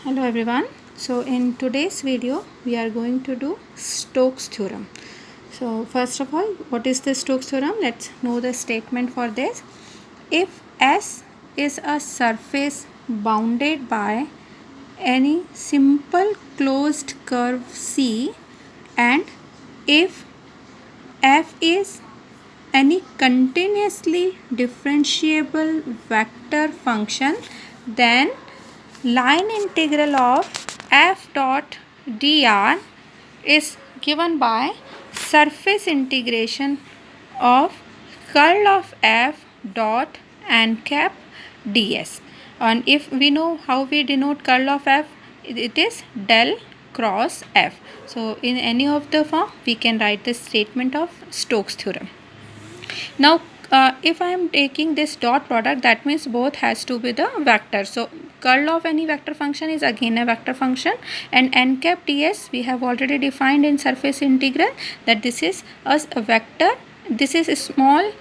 Hello everyone. So in today's video we are going to do Stokes theorem. So first of all, what is the Stokes theorem? Let's know the statement for this. If S is a surface bounded by any simple closed curve C, and if F is any continuously differentiable vector function, then line integral of f dot dr is given by surface integration of curl of f dot n cap ds. And if we know how we denote curl of f, it is del cross f. So in any of the form we can write the statement of Stokes theorem. Now if I am taking this dot product, that means both has to be the vector. So curl of any vector function is again a vector function, and n cap ds we have already defined in surface integral that this is a vector. This is a small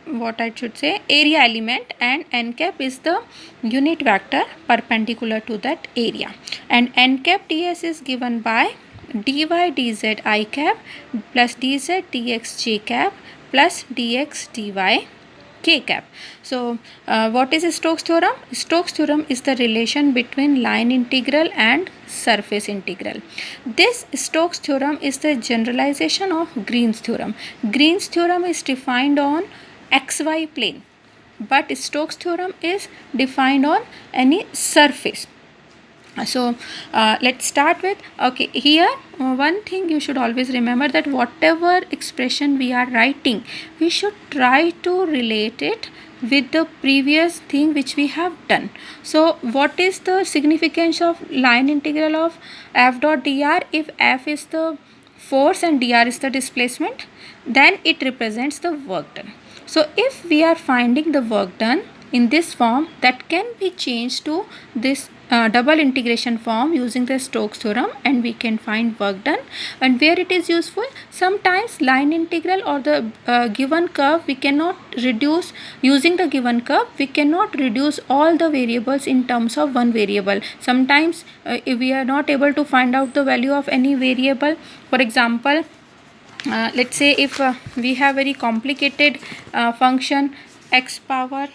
what I should say area element, and n cap is the unit vector perpendicular to that area, and n cap ds is given by dy dz I cap plus dz dx j cap plus dx dy k cap. So what is Stokes theorem? Stokes theorem is the relation between line integral and surface integral. This Stokes theorem is the generalization of Green's theorem. Green's theorem is defined on xy plane, but Stokes theorem is defined on any surface. So let's start with, okay, here one thing you should always remember, that whatever expression we are writing, we should try to relate it with the previous thing which we have done. So what is the significance of line integral of f dot dr? If f is the force and dr is the displacement, then it represents the work done. So if we are finding the work done in this form, that can be changed to this double integration form using the Stokes theorem, and we can find work done. And where it is useful, sometimes line integral or the given curve we cannot reduce. Using the given curve we cannot reduce all the variables in terms of one variable. Sometimes if we are not able to find out the value of any variable, for example, let's say if we have very complicated function x power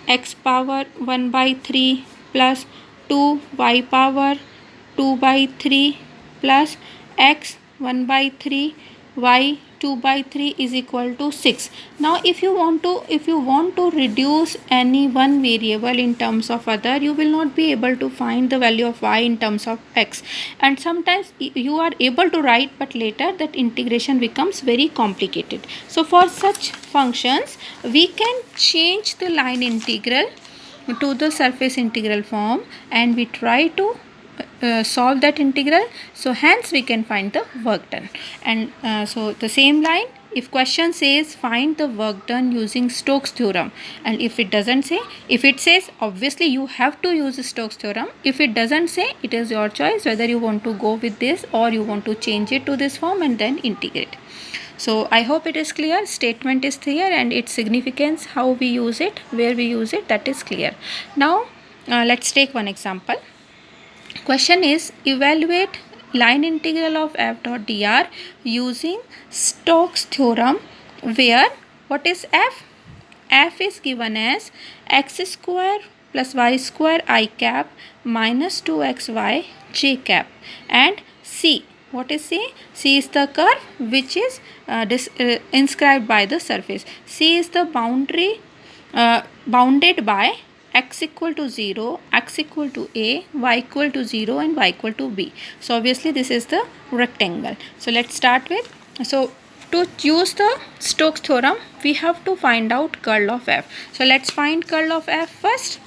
1 by 3 plus 2 y power 2 by 3 plus x 1 by 3 y 2 by 3 is equal to 6. Now if you want to reduce any one variable in terms of other, you will not be able to find the value of y in terms of x, and sometimes you are able to write, but later that integration becomes very complicated. So for such functions we can change the line integral to the surface integral form, and we try to solve that integral. So hence we can find the work done. And so the same line, if question says find the work done using Stokes theorem, and if it doesn't say, if it says, obviously you have to use Stokes theorem. If it doesn't say, it is your choice whether you want to go with this or you want to change it to this form and then integrate. So I hope it is clear. Statement is clear, and its significance, how we use it, where we use it, that is clear. Now let's take one example. Question is, evaluate line integral of f dot dr using Stokes theorem, where what is f? F is given as x square plus y square I cap minus 2xy j cap, and c. What is C? C is the curve which is inscribed by the surface. C is the boundary bounded by x equal to 0, x equal to a, y equal to 0 and y equal to b. So obviously this is the rectangle. So let's start with, so to use the Stokes theorem we have to find out curl of f. So let's find curl of f first.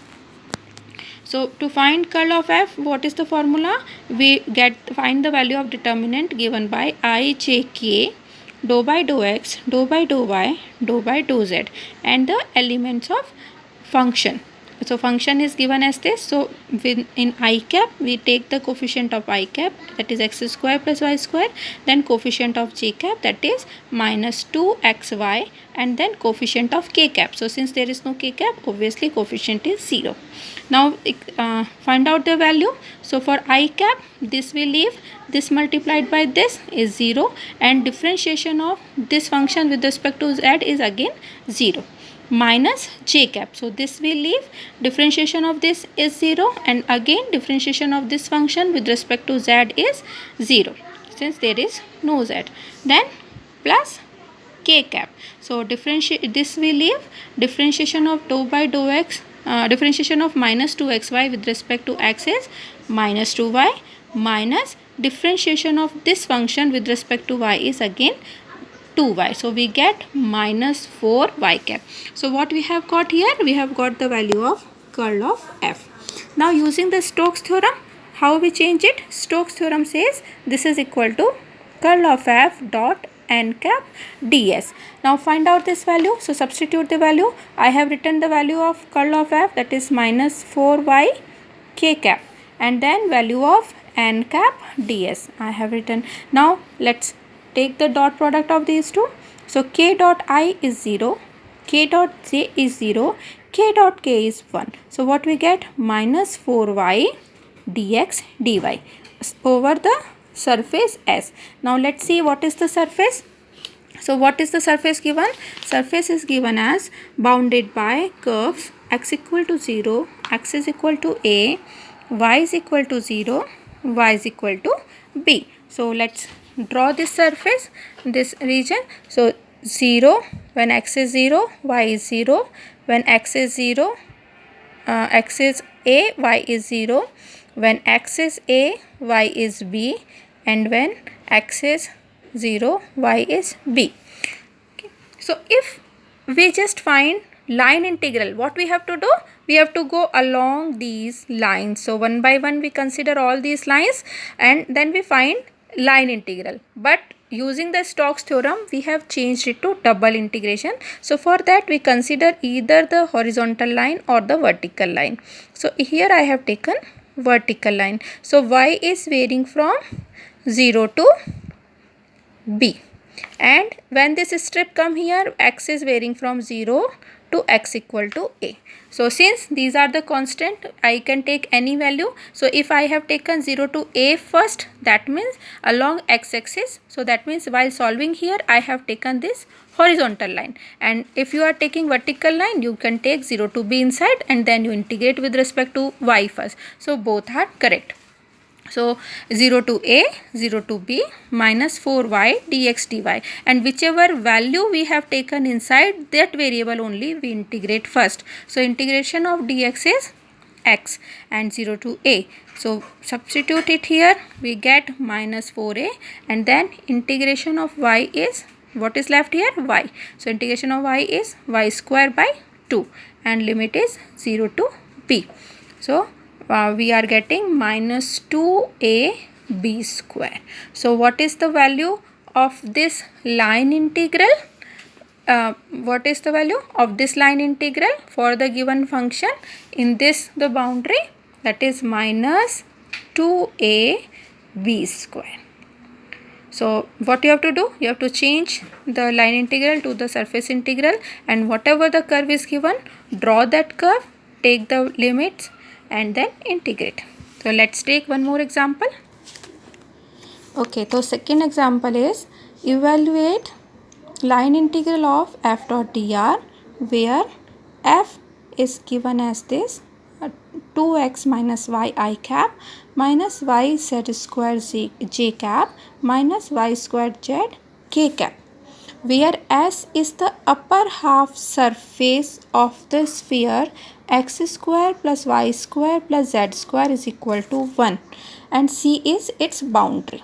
So to find curl of f, what is the formula? We find the value of determinant given by I j k dou by dou x, dou by dou y, dou by dou z, and the elements of function. So function is given as this. So in I cap we take the coefficient of I cap, that is x square plus y square, then coefficient of j cap, that is minus 2xy, and then coefficient of k cap. So since there is no k cap, obviously coefficient is 0. Now find out the value. So for I cap, this will leave, this multiplied by this is 0, and differentiation of this function with respect to z is again 0, minus j cap. So this will leave, differentiation of this is 0, and again differentiation of this function with respect to z is 0 since there is no z. Then plus k cap. So differentiate, this will leave, differentiation of dou by dou x, differentiation of minus 2xy with respect to x is minus 2y, minus differentiation of this function with respect to y is again 2y. So we get minus 4y cap. So what we have got here? We have got the value of curl of f. Now using the Stokes theorem, how we change it? Stokes theorem says this is equal to curl of f dot n cap ds. Now find out this value. So substitute the value. I have written the value of curl of f, that is minus 4y k cap, and then value of n cap ds I have written. Now let's take the dot product of these two. So k dot I is 0, k dot j is 0, k dot k is 1. So what we get? Minus 4y dx dy over the surface S. Now let's see what is the surface. So what is the surface given? Surface is given as bounded by curves x equal to 0, x is equal to a, y is equal to 0, y is equal to b. So let's draw this surface, this region. So 0 when x is 0, y is 0, when x is 0, x is a, y is 0, when x is a, y is b, and when x is 0, y is b. Okay. So if we just find line integral, what we have to do? We have to go along these lines. So one by one we consider all these lines, and then we find line integral. But using the Stokes theorem, we have changed it to double integration. So for that we consider either the horizontal line or the vertical line. So here I have taken vertical line. So y is varying from 0 to b, and when this strip come here, x is varying from 0 to x equal to a. So since these are the constant, I can take any value. So if I have taken 0 to a first, that means along x-axis. So that means while solving here, I have taken this horizontal line. And if you are taking vertical line, you can take 0 to b inside, and then you integrate with respect to y first. So both are correct. So 0 to a, 0 to b, minus 4y dx dy, and whichever value we have taken inside that variable only we integrate first. So integration of dx is x, and 0 to a. So substitute it here, we get minus 4a, and then integration of y is, what is left here? Y. So integration of y is y square by 2, and limit is 0 to b. So we are getting minus 2ab square. So what is the value of this line integral? What is the value of this line integral for the given function in this the boundary? That is minus 2ab square. So what you have to do? You have to change the line integral to the surface integral, and whatever the curve is given, draw that curve, take the limits, and then integrate. So let's take one more example. Okay, so second example is evaluate line integral of f dot dr, where f is given as this 2x minus y I cap minus y z square j cap minus y square z k cap, where S is the upper half surface of the sphere x square plus y square plus z square is equal to 1, and C is its boundary.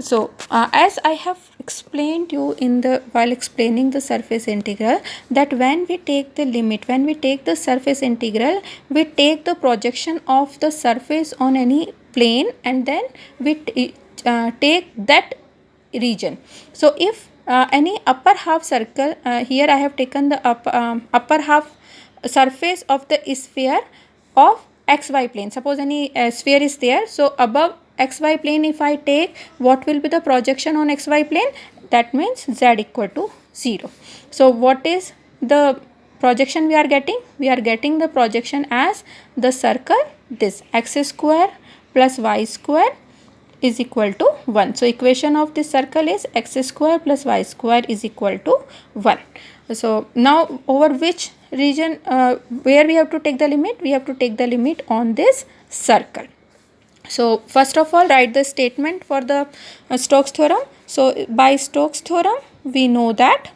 So as I have explained you in the while explaining the surface integral, that when we take the limit, when we take the surface integral, we take the projection of the surface on any plane, and then we take that region. So if any upper half circle, here I have taken the upper half surface of the sphere of xy plane. Suppose any sphere is there, so above xy plane if I take, what will be the projection on xy plane? That means z equal to 0. So what is the projection we are getting? We are getting the projection as the circle, this x square plus y square is equal to 1. So equation of this circle is x square plus y square is equal to 1. So now over which region, where we have to take the limit? We have to take the limit on this circle. So first of all, write the statement for the Stokes theorem. So by Stokes theorem, we know that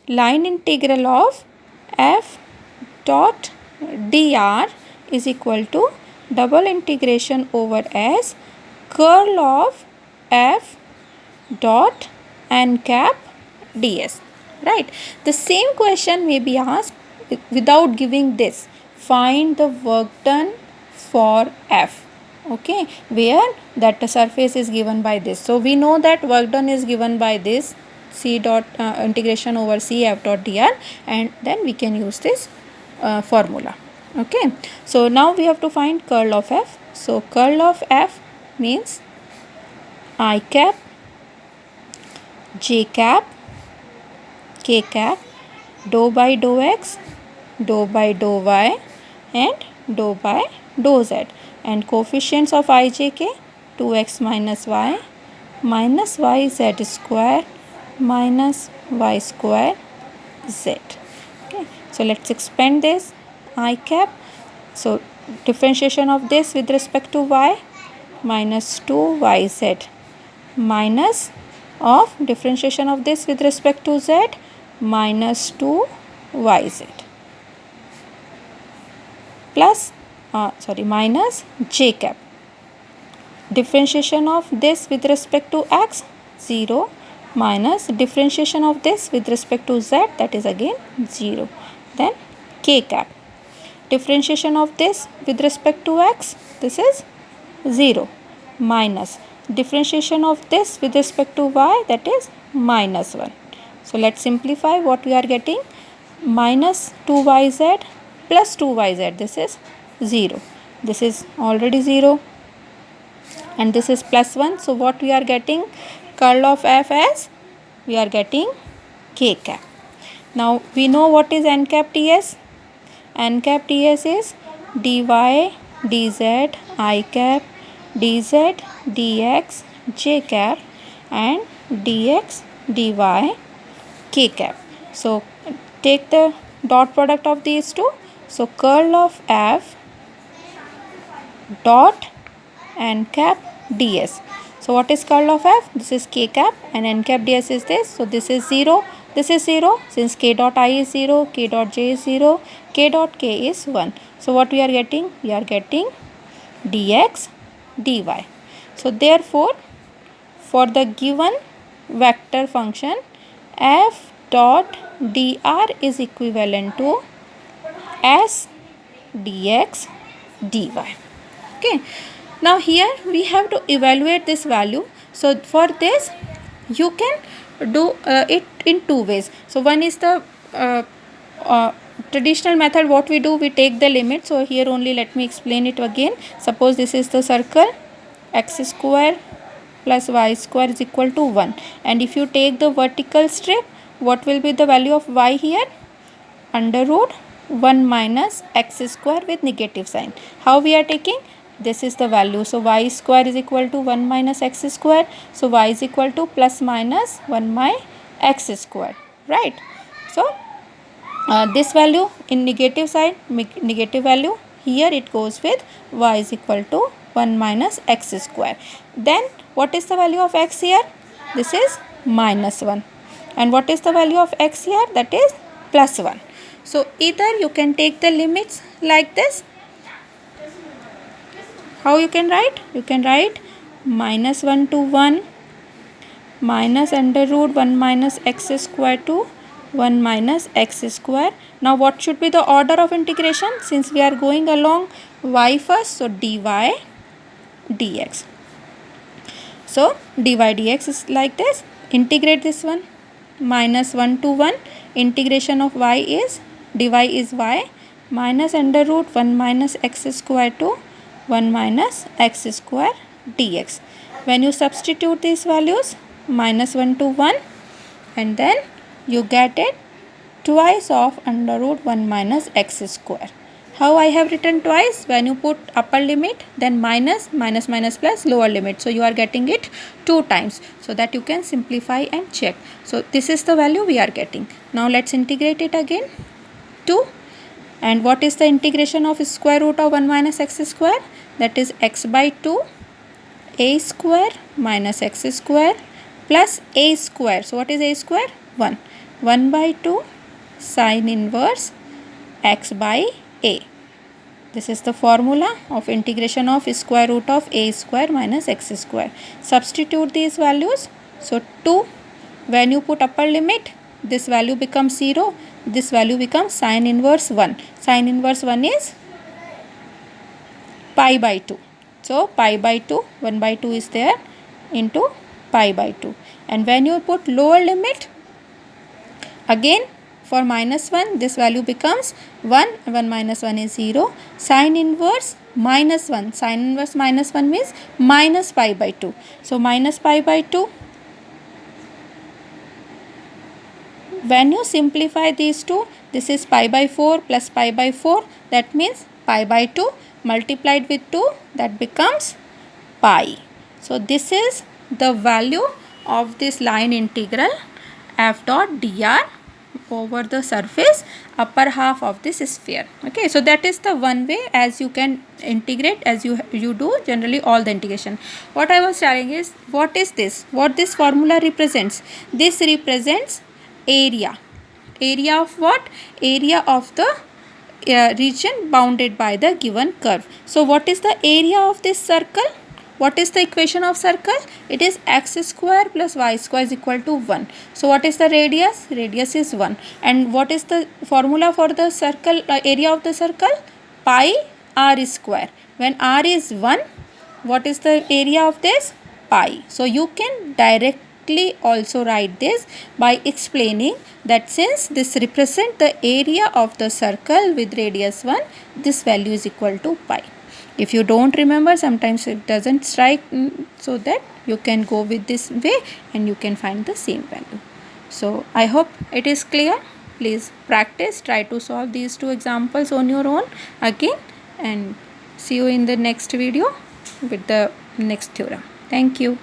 line integral of f dot dr is equal to double integration over s curl of f dot n cap ds. Right. The same question may be asked without giving this. Find the work done for f. Okay, where that the surface is given by this. So we know that work done is given by this c dot integration over c f dot dr, and then we can use this formula. Okay, so now we have to find curl of f. So curl of f means I cap, j cap, k cap, dou by dou x, dou by dou y, and dou by dou z, and coefficients of ijk 2x minus y z square minus y square z. Okay, so let's expand this I cap. So differentiation of this with respect to y, minus 2yz minus of differentiation of this with respect to z, minus 2yz plus minus j cap. Differentiation of this with respect to x, 0, minus differentiation of this with respect to z, that is again 0. Then k cap. Differentiation of this with respect to x, this is 0, minus differentiation of this with respect to y, that is minus 1. So let's simplify what we are getting. Minus 2yz plus 2yz, this is 0. This is already 0 and this is plus 1. So what we are getting? Curl of f as we are getting k cap. Now we know what is n cap ds. N cap ds is dy dz I cap dz dx j cap and dx dy k cap. So take the dot product of these two. So curl of f dot n cap ds. So what is curl of f? This is k cap and n cap ds is this. So this is 0. This is 0 since k dot I is 0, k dot j is 0, k dot k is 1. So what we are getting? We are getting dx dy. So therefore, for the given vector function, f dot dr is equivalent to s dx dy. Okay. Now here we have to evaluate this value. So for this you can do it in two ways. So one is the traditional method. What we do, we take the limit. So here only let me explain it again. Suppose this is the circle, x square plus y square is equal to 1, and if you take the vertical strip, what will be the value of y here? Under root 1 minus x square with negative sign. How we are taking? This is the value. So y square is equal to 1 minus x square. So y is equal to plus minus 1 by x square. Right. So this value in negative side, negative value, here it goes with y is equal to 1 minus x square. Then what is the value of x here? This is minus 1. And what is the value of x here? That is plus 1. So either you can take the limits like this. How you can write? You can write minus 1 to 1 minus under root 1 minus x square to 1 minus x square. Now what should be the order of integration? Since we are going along y first, so dy dx. So dy dx is like this. Integrate this one. Minus 1 to 1. Integration of y is dy is y minus under root 1 minus x square to 1 minus x square dx. When you substitute these values, minus 1 to 1, and then you get it twice of under root 1 minus x square. How I have written twice? When you put upper limit, then minus, minus minus plus lower limit. So you are getting it 2 times, so that you can simplify and check. So this is the value we are getting. Now let's integrate it again. 2. And what is the integration of square root of 1 minus x square? That is x by 2 a square minus x square plus a square. So what is a square? 1. 1 by 2 sine inverse x by a. This is the formula of integration of square root of a square minus x square. Substitute these values. So 2, when you put upper limit, this value becomes 0. This value becomes sine inverse 1. Sine inverse 1 is pi by 2. So pi by 2, 1 by 2 is there into pi by 2. And when you put lower limit, again for minus 1, this value becomes 1. 1 minus 1 is 0. Sine inverse minus 1. Sine inverse minus 1 means minus pi by 2. So minus pi by 2. When you simplify these two, this is pi by 4 plus pi by 4. That means pi by 2 multiplied with 2, that becomes pi. So this is the value of this line integral f dot dr over the surface upper half of this sphere. Okay, so that is the one way as you can integrate, as you do generally all the integration. What I was telling is, what is this? What this formula represents? This represents area. Area of what? Area of the region bounded by the given curve. So what is the area of this circle? What is the equation of circle? It is x square plus y square is equal to 1. So what is the radius? Radius is 1. And what is the formula for the circle, area of the circle? Pi r square. When r is 1, what is the area of this? Pi. So you can directly also write this by explaining that since this represents the area of the circle with radius 1, this value is equal to pi. If you don't remember, sometimes it doesn't strike, so that you can go with this way and you can find the same value. So I hope it is clear. Please practice, try to solve these two examples on your own again, and see you in the next video with the next theorem. Thank you.